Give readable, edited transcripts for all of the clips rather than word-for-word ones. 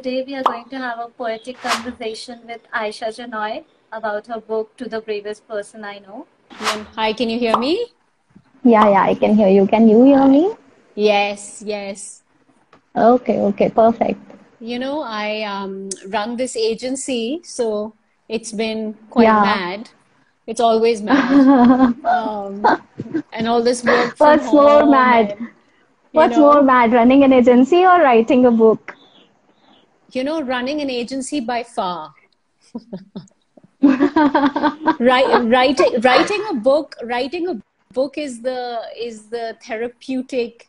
today we are going to have a poetic conversation with Aisha Janoy about her book To the Bravest Person I Know. Hi, can you hear me? Yeah, I can hear you. Can you hear Hi. me? Yes, yes. Okay, perfect. I run this agency, so it's been quite Yeah. mad. It's always mad. Um, and all this work from What's more home mad? and, you What's more know, mad, running an agency or writing a book? running an agency by far. Writing a book is the therapeutic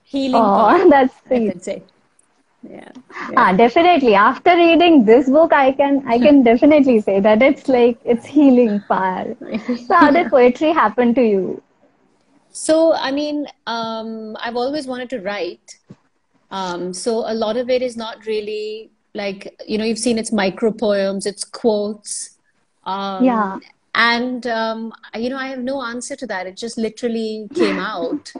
healing Oh, part, that's I sweet. could say. Yeah, yeah. Definitely. After reading this book, I can definitely say that it's like it's healing power. So how did poetry happen to you? So, I've always wanted to write. So a lot of it is not really like, you've seen it's micro poems, it's quotes. Yeah. Um, I have no answer to that. It just literally came out.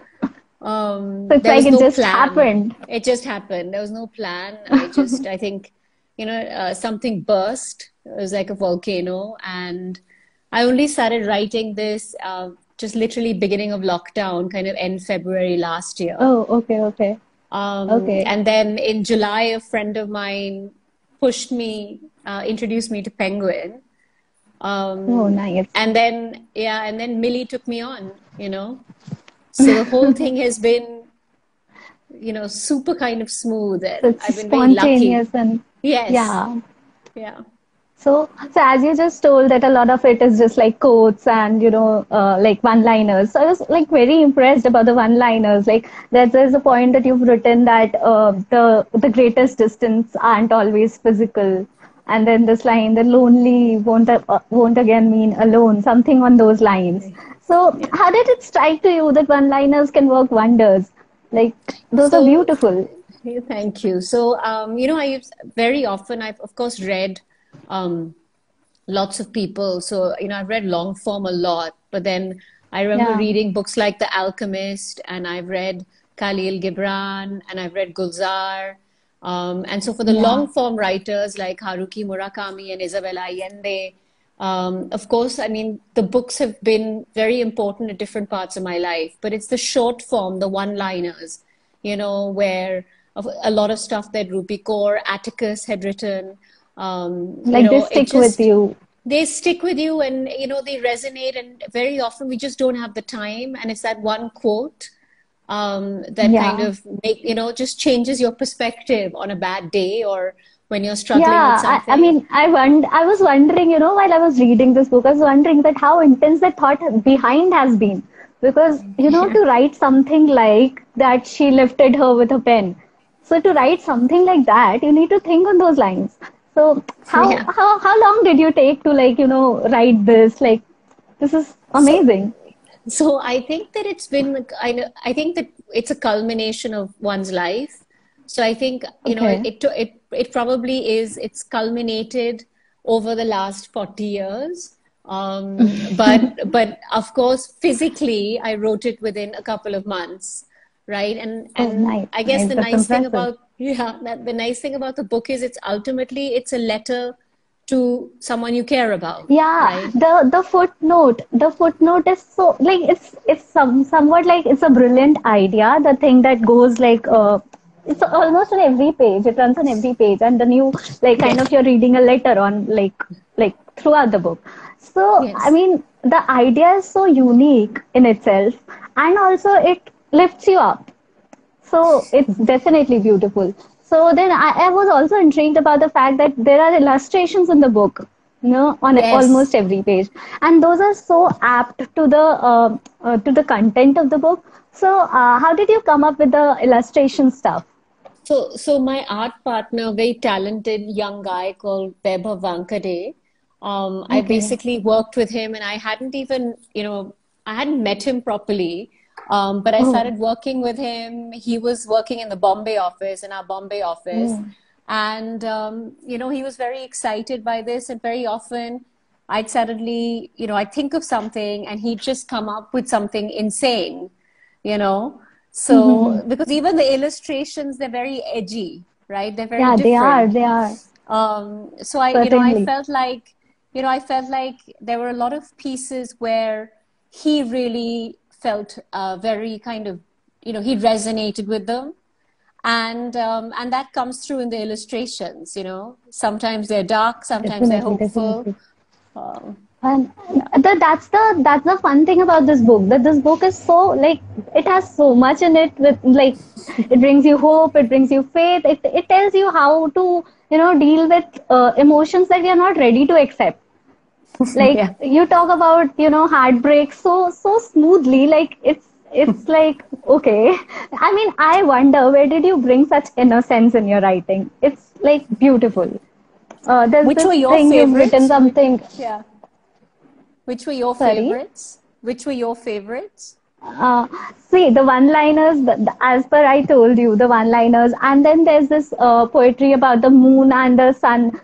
So it's There like was it no just plan. happened. It just happened. There was no plan. I think, something burst. It was like a volcano. And I only started writing this just literally beginning of lockdown, kind of end February last year. Oh, okay. And then in July, a friend of mine introduced me to Penguin. Oh, Um, nice. and then Millie took me on. So the whole thing has been, super kind of smooth, So and it's I've been very lucky. spontaneous and Yes. yeah. Yeah. So as you just told that a lot of it is just like quotes and like one-liners. So I was like very impressed about the one-liners. Like there's a point that you've written that the greatest distance aren't always physical, and then this line, the lonely won't again mean alone. Something on those lines. So Yeah. how did it strike to you that one-liners can work wonders? Like those are So, beautiful. thank you. So, very often, I've of course read um, lots of people. So, I've read long form a lot, but then I remember Yeah, reading books like The Alchemist, and I've read Khalil Gibran, and I've read Gulzar. And so for the yeah. long form writers like Haruki Murakami and Isabel Allende, of course, I mean, the books have been very important at different parts of my life, but it's the short form, the one-liners, where a lot of stuff that Rupi Kaur, Atticus had written, Like they it stick with just you. they stick with you, and they resonate, and very often we just don't have the time, and it's that one quote that kind Yeah. of just changes your perspective on a bad day or when you're struggling with Yeah, I something. mean, I was wondering, while I was reading this book, I was wondering that how intense the thought behind has been. Because, Yeah. to write something like that she lifted her with a pen. So to write something like that, you need to think on those lines. So Yeah. how long did you take to like, write this? Like, this is So amazing. So I think that it's been I think that it's a culmination of one's life. So I think, Okay. it probably is, it's culminated over the last 40 years. But of course, physically, I wrote it within a couple of months, right? Oh, And I guess nice. the That's nice thing impressive. about the nice thing about the book is it's a letter to someone you care about, Yeah, right? the footnote is so like it's somewhat like it's a brilliant idea. The thing that goes like it's almost on every page. It runs on every page, and then you like kind of Yes. you're reading a letter on like throughout the book. So I Yes. mean, the idea is so unique in itself, and also it lifts you up. So it's definitely beautiful. So then I was also intrigued about the fact that there are illustrations in the book, on Yes. almost every page, and those are so apt to the content of the book. So how did you come up with the illustration stuff? So my art partner, very talented young guy called Vaibhav Vankade, I Okay. basically worked with him, and I hadn't even, I hadn't met him properly, but I Oh, started working with him. He was working in the Bombay office, in our Bombay office, oh, and he was very excited by this, and very often I'd suddenly, I'd think of something, and he'd just come up with something insane, you know. So, because even the illustrations, they're very edgy, right? They're very Yeah, they are. different. They are. So I Certainly. felt like, I felt like there were a lot of pieces where he really felt very kind of, he resonated with them. And that comes through in the illustrations, Sometimes they're dark, sometimes they're Definitely. hopeful. Definitely. Um, And yeah. that's the fun thing about this book. That this book is so like it has so much in it. With like it brings you hope, it brings you faith. It tells you how to deal with emotions that you're not ready to accept. Like Yeah. you talk about heartbreak so smoothly. Like it's like okay. I mean, I wonder where did you bring such innocence in your writing? It's like beautiful. There's Which this were your thing you've written favorites? something. Yeah. Which were your Sorry. favorites? Which were your favorites? Uh, See, the one-liners, as per I told you, the one-liners, and then there's this poetry about the moon and the sun.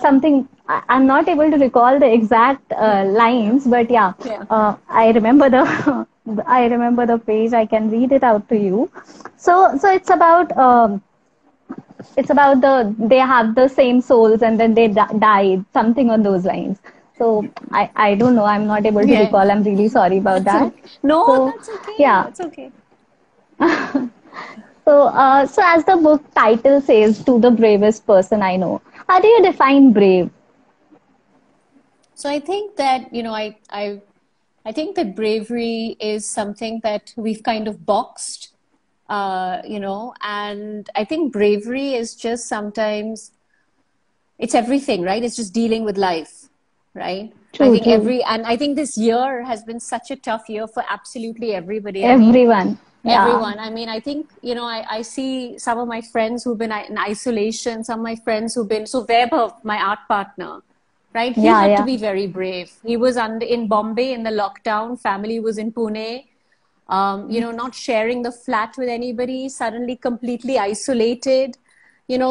Something I'm not able to recall the exact lines, but yeah, Yeah. I remember the I remember the page. I can read it out to you. So it's about they have the same souls and then they died, something on those lines. So I don't know. I'm not able to Yeah. recall. I'm really sorry about That's that. okay. No, So that's okay. yeah. That's okay. So as the book title says, to the bravest person I know. How do you define brave? So I think that, I think that bravery is something that we've kind of boxed, and I think bravery is just sometimes it's everything, right? It's just dealing with life, right? True, true. And I think this year has been such a tough year for absolutely everybody. I mean, Everyone. Yeah. everyone. I mean, I think, I see some of my friends who've been in isolation, some of my friends who've been, so Vaibhav, my art partner, right? He Yeah, had to yeah. be very brave. He was in Bombay in the lockdown, family was in Pune, not sharing the flat with anybody, suddenly completely isolated,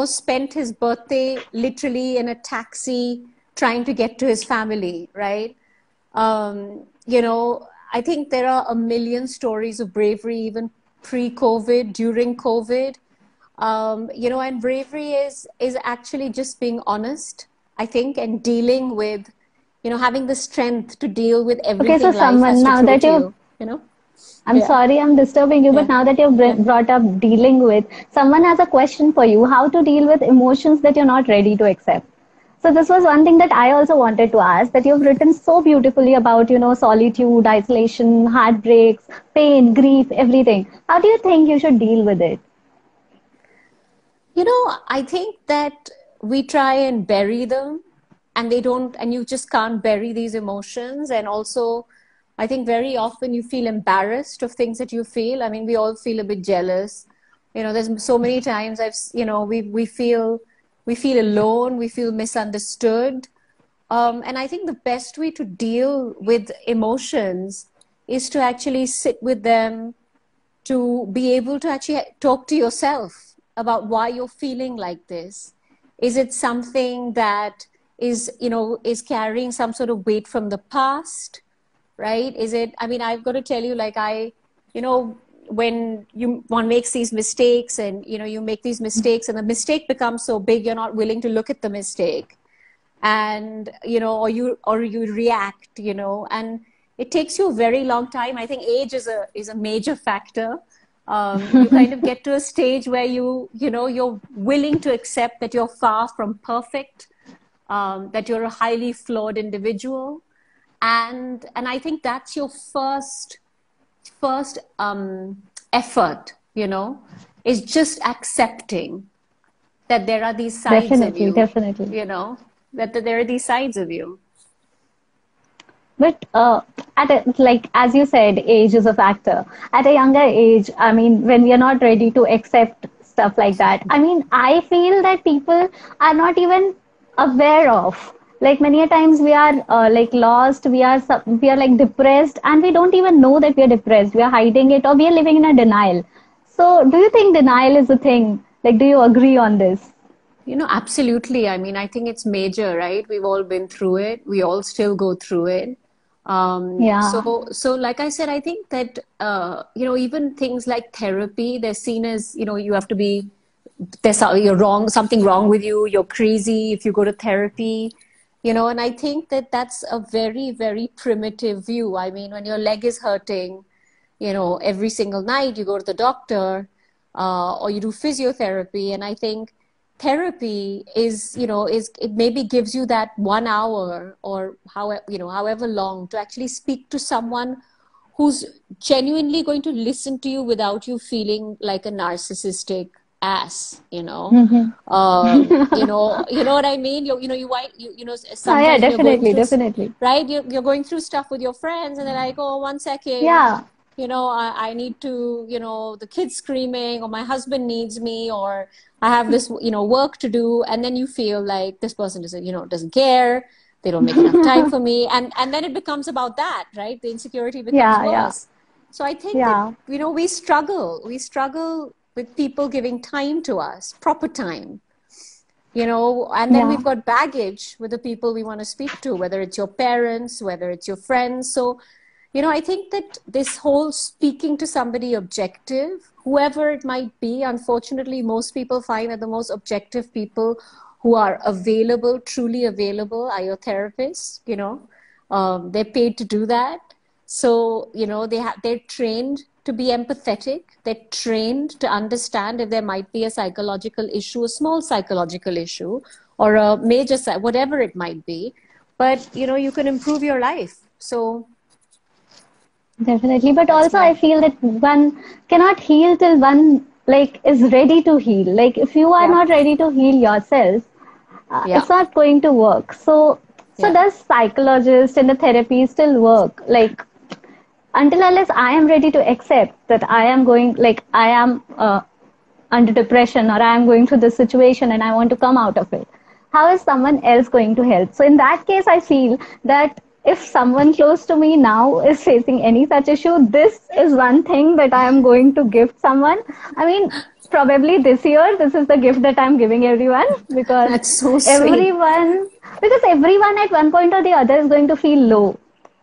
spent his birthday literally in a taxi trying to get to his family, right? I think there are a million stories of bravery, even pre-COVID, during COVID. And bravery is actually just being honest, I think, and dealing with, having the strength to deal with Okay, everything so life has someone to now throw that to you you, you know? I'm Yeah, sorry I'm disturbing you, but yeah, now that you've yeah. brought up dealing with, someone has a question for you, how to deal with emotions that you're not ready to accept. So this was one thing that I also wanted to ask, that you've written so beautifully about, solitude, isolation, heartbreaks, pain, grief, everything. How do you think you should deal with it? I think that we try and bury them, and they don't, and you just can't bury these emotions. And also, I think very often you feel embarrassed of things that you feel. I mean, we all feel a bit jealous. There's so many times we feel alone, we feel misunderstood. And I think the best way to deal with emotions is to actually sit with them, to be able to actually talk to yourself about why you're feeling like this. Is it something that is carrying some sort of weight from the past, right? Is it, I mean, I've got to tell you, like, you know when one makes these mistakes, and you make these mistakes and the mistake becomes so big, you're not willing to look at the mistake, and or you react, and it takes you a very long time. I think age is a major factor. You kind of get to a stage where you're willing to accept that you're far from perfect, that you're a highly flawed individual, and I think that's your first effort, is just accepting that there are these sides of Definitely, you, definitely. that there are these sides of you. But like as you said, age is a factor. At a younger age, I mean, when we are not ready to accept stuff like that, I mean, I feel that people are not even aware of. Like many a times we are like lost, we are like depressed, and we don't even know that we are depressed. We are hiding it, or we are living in a denial. So, do you think denial is a thing? Like, do you agree on this? Absolutely. I mean, I think it's major, right? We've all been through it. We all still go through it. Yeah. So like I said, I think that, even things like therapy, they're seen as, you have to be you're wrong, something wrong with you, you're crazy if you go to therapy, and I think that that's a very, very primitive view. I mean, when your leg is hurting, every single night you go to the doctor, or you do physiotherapy. And I think therapy it maybe gives you that 1 hour or however long to actually speak to someone who's genuinely going to listen to you without you feeling like a narcissistic ass. You know what I mean? Yeah, Sometimes when you're going definitely, through, definitely. right? You're going through stuff with your friends, and they're like, oh, 1 second, Yeah, I need to, the kids screaming, or my husband needs me, or I have this, work to do. And then you feel like this person doesn't care. They don't make enough time for me. And then it becomes about that, right? The insecurity becomes yeah, yeah, worse. So I think that, yeah, we struggle with people giving time to us, proper time, and then yeah. we've got baggage with the people we want to speak to, whether it's your parents, whether it's your friends. So, I think that this whole speaking to somebody objective, whoever it might be, unfortunately, most people find that the most objective people who are available, truly available, are your therapists. They're paid to do that. So, they're trained to be empathetic. They're trained to understand if there might be a psychological issue, a small psychological issue, or a major, whatever it might be. But, you can improve your life. So Definitely, but that's also my, I feel that one cannot heal till one like is ready to heal. Like if you are yeah, not ready to heal yourself, yeah, it's not going to work. So yeah, does psychologist and the therapy still work? Like until unless I am ready to accept that I am going, like I am under depression or I am going through this situation and I want to come out of it. How is someone else going to help? So in that case, I feel that if someone close to me now is facing any such issue, this is one thing that I am going to gift someone. I mean, probably this year, this is the gift that I'm giving everyone that's so sweet. everyone, because everyone at one point or the other is going to feel low.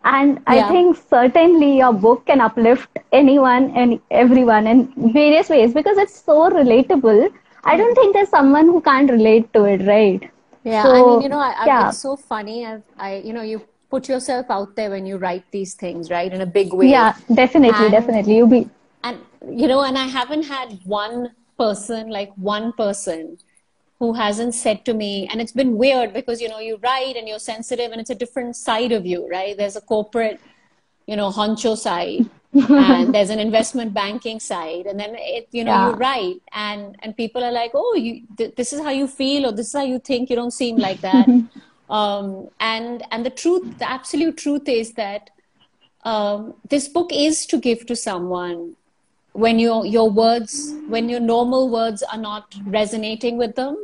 And I Yeah, think certainly your book can uplift anyone and everyone in various ways because it's so relatable. I don't think there's someone who can't relate to it, right? yeah. I mean, So, yeah, it's so funny. You put yourself out there when you write these things, right, in a big way. yeah, definitely, And definitely. You be, and and I haven't had one person who hasn't said to me, and it's been weird because you write and you're sensitive, and it's a different side of you, right? There's a corporate, honcho side, and there's an investment banking side, and then you yeah, write, and people are like, oh, this is how you feel, or this is how you think. You don't seem like that. And the absolute truth is that this book is to give to someone when when your normal words are not resonating with them,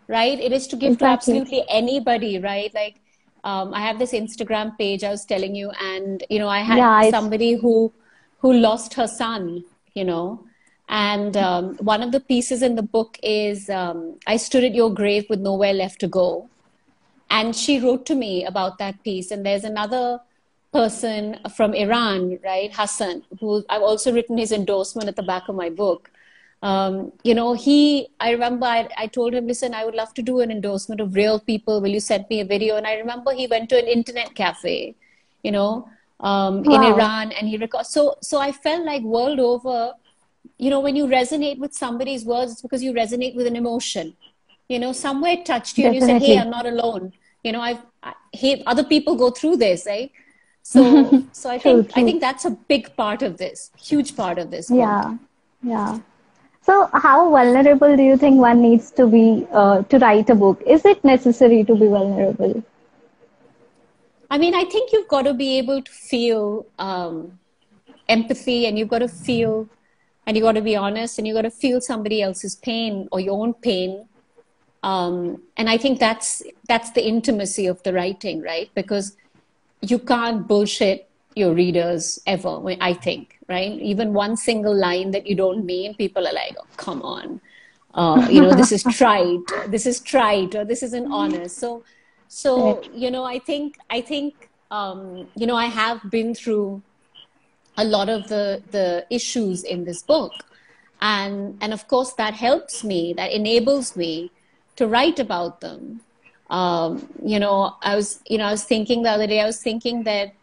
right? It is to give to exactly. absolutely anybody, right? Like, I have this Instagram page I was telling you, and I had Yeah, it's, somebody who lost her son, and one of the pieces in the book is, I stood at your grave with nowhere left to go. And she wrote to me about that piece. And there's another person from Iran, right, Hassan, who I've also written his endorsement at the back of my book. I remember I told him, listen, I would love to do an endorsement of real people. Will you send me a video? And I remember he went to an internet cafe, you know, in wow, Iran, and he records. So I felt like world over, when you resonate with somebody's words, it's because you resonate with an emotion. Somewhere it touched you, and you said, hey, definitely. I'm not alone. Hey, other people go through this, right? So I True, think true. that's a big part of this, huge part of this book. Yeah, yeah. So, how vulnerable do you think one needs to be to write a book? Is it necessary to be vulnerable? I mean, I think you've got to be able to feel empathy, and you've got to feel, and you've got to be honest, and you've got to feel somebody else's pain or your own pain. And I think that's the intimacy of the writing, right? Because you can't bullshit your readers ever, I think, right? Even one single line that you don't mean, people are like, oh, come on. This is trite, or this isn't honest. So, Right. I have been through a lot of the issues in this book. and of course that helps me, that enables me to write about them. I was thinking the other day, I was thinking that,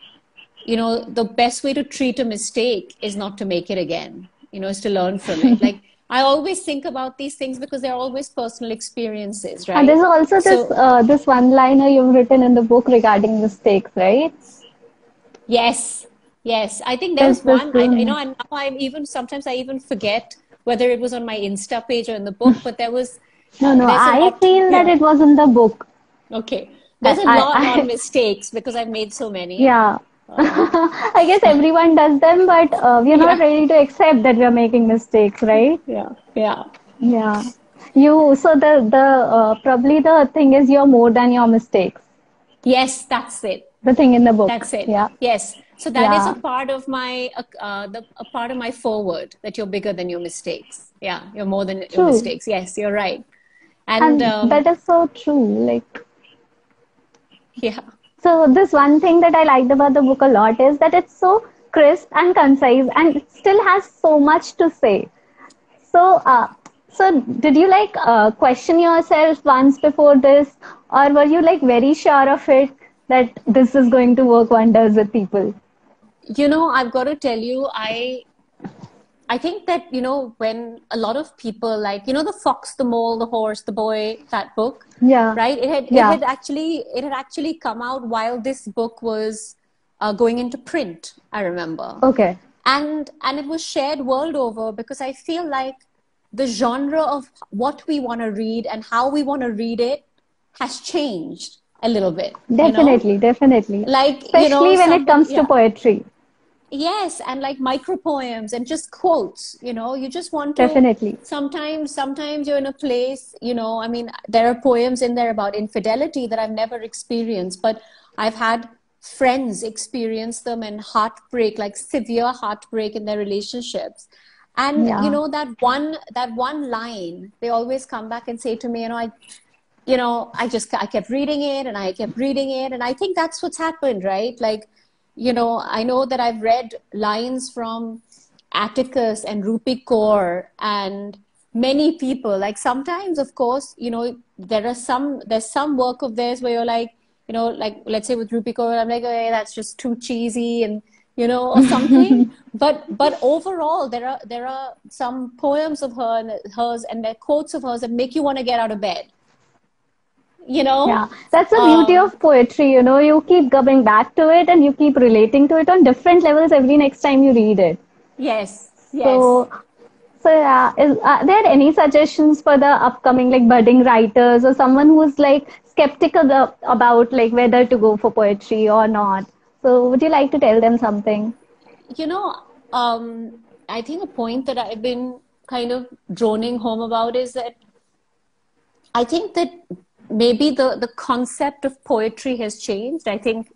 the best way to treat a mistake is not to make it again, is to learn from it. Like, I always think about these things because they're always personal experiences, And right? there's also this So, this one liner you've written in the book regarding mistakes, right? yes, yes. I think there There's was this one, and now sometimes I even forget whether it was on my Insta page or in the book, but no, no, there's a I lot, feel that yeah, it was in the book. okay. There's I, a I, lot on I mistakes because I've made so many. yeah. Um, I guess everyone does them, but we're not yeah, ready to accept that we're making mistakes, right? yeah, yeah. Yeah. So the probably the thing is you're more than your mistakes. Yes, that's it. The thing in the book. That's it. Yeah. Yes. So that is a Yeah. part of my a part of my forward, that you're bigger than your mistakes. Yeah, you're more than your True. mistakes. Yes, you're right. And And that is so true. Like, yeah, so this one thing that I liked about the book a lot is that it's so crisp and concise and it still has so much to say. So, so did you like question yourself once before this, or were you like very sure of it that this is going to work wonders with people? I've got to tell you, I think that, when a lot of people, like, the fox, the mole, the horse, the boy, that book, Yeah, right? yeah, It had actually come out while this book was going into print, I remember. okay, And it was shared world over, because I feel like the genre of what we want to read and how we want to read it has changed a little bit. definitely, definitely. Like, Especially when it somebody, comes to yeah. poetry, Yes, and like micro poems and just quotes, you just want to, definitely. sometimes you're in a place, I mean, there are poems in there about infidelity that I've never experienced, but I've had friends experience them, and heartbreak, like severe heartbreak in their relationships. And Yeah, that one line, they always come back and say to me, I kept reading it and I kept reading it. And I think that's what's happened, right? Like, I know that I've read lines from Atticus and Rupi Kaur and many people. Like, sometimes, of course, there's some work of theirs where you're like, like, let's say with Rupi Kaur, I'm like, hey, that's just too cheesy, and, or something. But overall, there are some poems of hers and there are quotes of hers that make you want to get out of bed, you yeah. know? That's the beauty Um, of poetry, you know, you keep coming back to it and you keep relating to it on different levels every next time you read it. yes, yes. So, so yeah, are there any suggestions for the upcoming like budding writers or someone who's like skeptical about like whether to go for poetry or not? So, would you like to tell them something? You know, I think a point that I've been kind of droning home about is that I think that maybe the concept of poetry has changed. I think,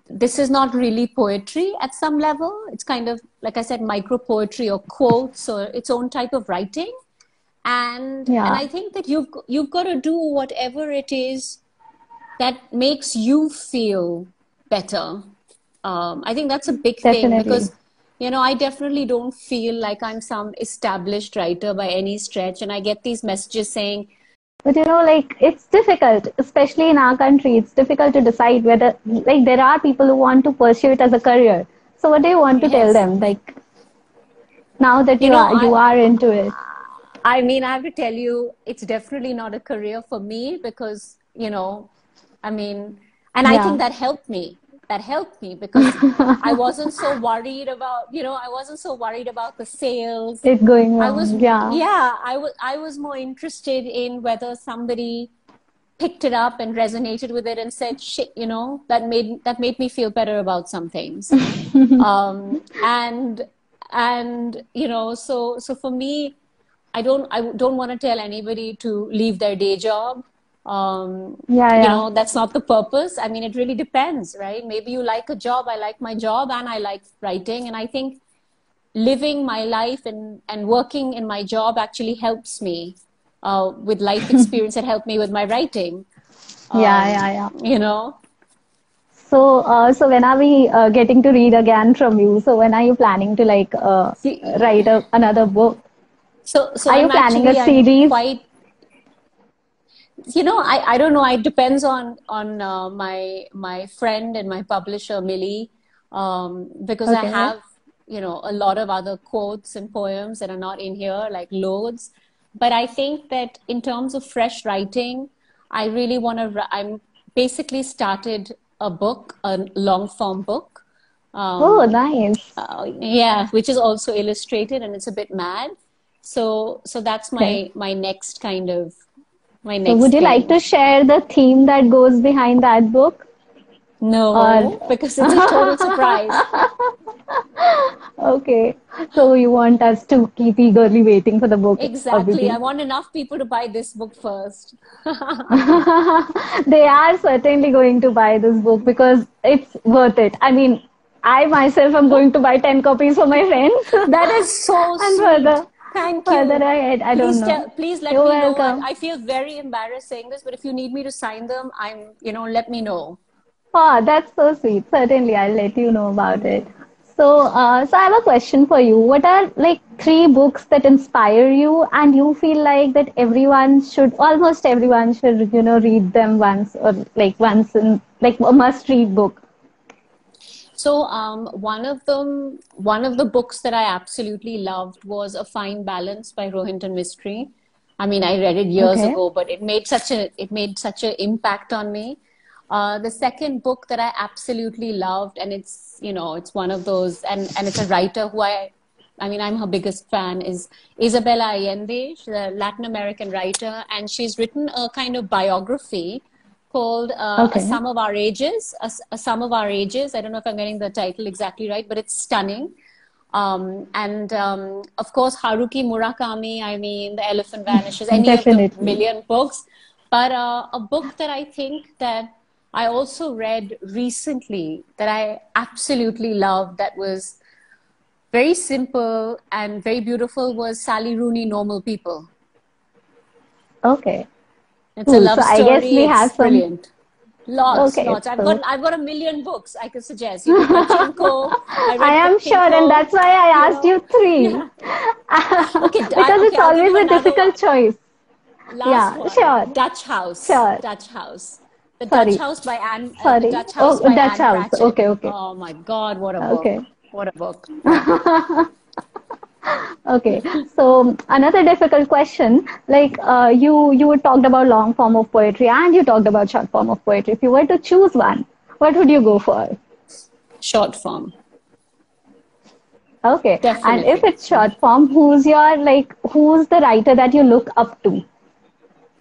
this is not really poetry at some level. It's kind of, like I said, micro poetry or quotes or its own type of writing. And Yeah, I think that you've got to do whatever it is that makes you feel better. I think that's a big thing, definitely. because, I definitely don't feel like I'm some established writer by any stretch. And I get these messages saying, But you know, like it's difficult, especially in our country, it's difficult to decide whether like there are people who want to pursue it as a career. So, what do you want to tell yes, them? Like now that you know, you are into it. I mean, I have to tell you, it's definitely not a career for me because, I mean, and I think Yeah, that helped me. That helped me because I wasn't so worried about, I wasn't so worried about the sales. it's going I was, wrong. Yeah. yeah, I was more interested in whether somebody picked it up and resonated with it and said, shit, that made me feel better about some things. Um, and, so for me, I don't want to tell anybody to leave their day job. Yeah, yeah. That's not the purpose. I mean, it really depends, right? Maybe you like a job. I like my job and I like writing. And I think living my life and working in my job actually helps me with life experience. It helped me with my writing, Yeah, yeah, yeah. you know. So, so when are we getting to read again from you? So when are you planning to like See, write another book? So Are you I'm planning a actually, I'm series? quite, I don't know. It depends on my friend and my publisher, Millie, because I Okay. have, a lot of other quotes and poems that are not in here, like loads. But I think that in terms of fresh writing, I really want to, I'm basically started a book, a long form book. Oh, Um, nice. yeah, which is also illustrated and it's a bit mad. So that's Okay. my next kind of my So would next you like thing. to share the theme that goes behind that book? Or No, because it's a total surprise. okay. So you want us to keep eagerly waiting for the book, Exactly. I obviously. want enough people to buy this book first. They are certainly going to buy this book because it's worth it. I mean, I myself am going to buy 10 copies for my friends. That is so And sweet. Thank further you. ahead, I don't know. Please let You're me know. welcome. I feel very embarrassed saying this, but if you need me to sign them, let me know. Oh, that's so sweet. Certainly, I'll let you know about it. So I have a question for you. What are like three books that inspire you and you feel like that almost everyone should, read them once or like once in like a must-read book? So, one of the books that I absolutely loved was A Fine Balance by Rohinton Mistry. I mean, I read it years Okay. ago, but it made such an impact on me. The second book that I absolutely loved, and it's one of those, and it's a writer who I mean, I'm her biggest fan, is Isabella Allende. She's a Latin American writer, and she's written a kind of biography called A Okay. Sum of Our Ages. A Sum of Our Ages. I don't know if I'm getting the title exactly right, but it's stunning. And of course, Haruki Murakami, I mean, The Elephant Vanishes, any of the Definitely. million books. But a book that I think that I also read recently that I absolutely loved, that was very simple and very beautiful, was Sally Rooney, Normal People. Okay. It's a Cool. So love I guess story. we It's have some. brilliant. Lots, Okay. lots. So I've got a million books I could suggest. Pachinko. I I read am sure, and Pachinko. that's why I You asked know, you three. yeah. Okay, Because okay. it's I'll give always you a another difficult one. choice. Last Yeah, one. sure, Dutch House. sure. Dutch House. The Dutch Sorry, House by Anne. The sorry. Dutch House Oh, by Dutch Anne House. Pratchett. Okay, okay, Oh my God, what a okay. book! What a book! Yeah. Okay. So another difficult question, like you talked about long form of poetry and you talked about short form of poetry. If you were to choose one, what would you go for? Short form, Okay. And if definitely. it's short form, who's the writer that you look up to,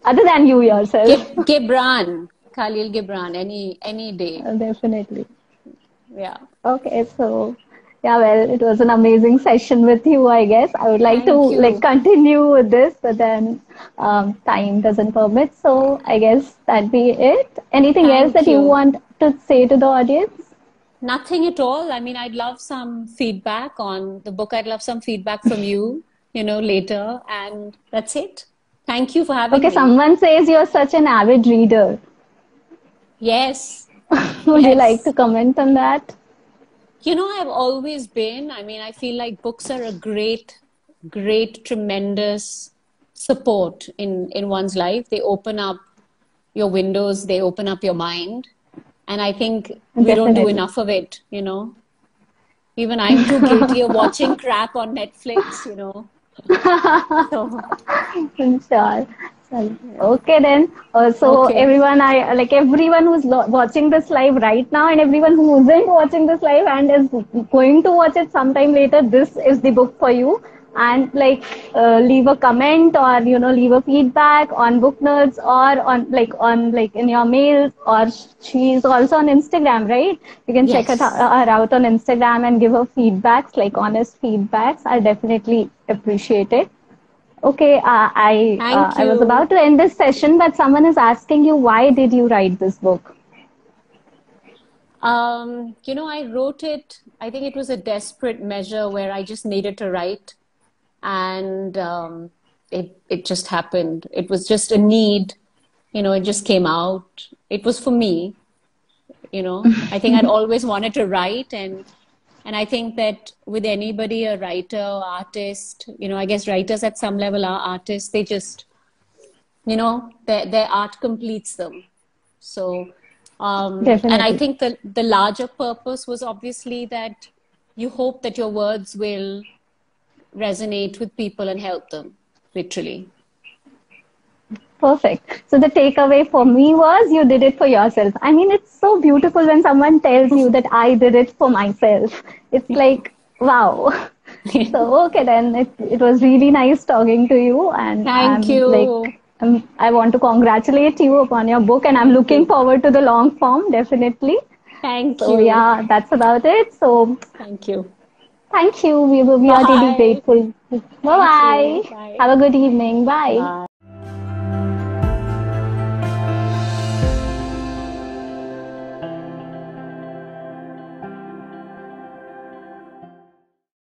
other than you yourself? Gibran, Khalil Gibran. Any day. Definitely. Yeah. Okay, so yeah, well, it was an amazing session with you, I guess. I would like to Thank like you. continue with this, but then time doesn't permit. So I guess that'd be it. Anything else Thank that you you. want to say to the audience? Nothing at all. I mean, I'd love some feedback on the book. I'd love some feedback from you, later. And that's it. Thank you for having Okay, me. someone says you're such an avid reader. Yes, Would you like yes. to comment on that? I've always been. I mean, I feel like books are a great, great, tremendous support in one's life. They open up your windows, they open up your mind. And I think we don't do Definitely. enough of it. Even I'm too guilty of watching crap on Netflix. So, Sure. So, yeah. okay then. So Okay. everyone, I like everyone who's watching this live right now, and everyone who isn't watching this live and is going to watch it sometime later. This is the book for you. And leave a comment or leave a feedback on Book Nerds or on in your mails. Or she's also on Instagram, right? You can check Yes. her out on Instagram and give her feedbacks, like honest feedbacks. I definitely appreciate it. Okay, Thank I was about you. to end this session, but someone is asking you why did you write this book? I wrote it, I think it was a desperate measure where I just needed to write, and it just happened. It was just a need, it just came out. It was for me. I think I'd always wanted to write, and And I think that with anybody, a writer, artist, I guess writers at some level are artists. They just, their art completes them. So, and I Definitely. think the larger purpose was obviously that you hope that your words will resonate with people and help them, literally. Perfect. So the takeaway for me was you did it for yourself. I mean, it's so beautiful when someone tells you that I did it for myself. It's like, wow. So, okay, then it was really nice talking to you. And Thank I'm like, you. I want to congratulate you upon your book, and I'm Thank looking you. forward to the long form, definitely. Thank So, you. yeah, that's about it. So, Thank you. thank you. We are really Bye. grateful. Bye Thank bye. you. Bye. Have a good evening. Bye. Bye.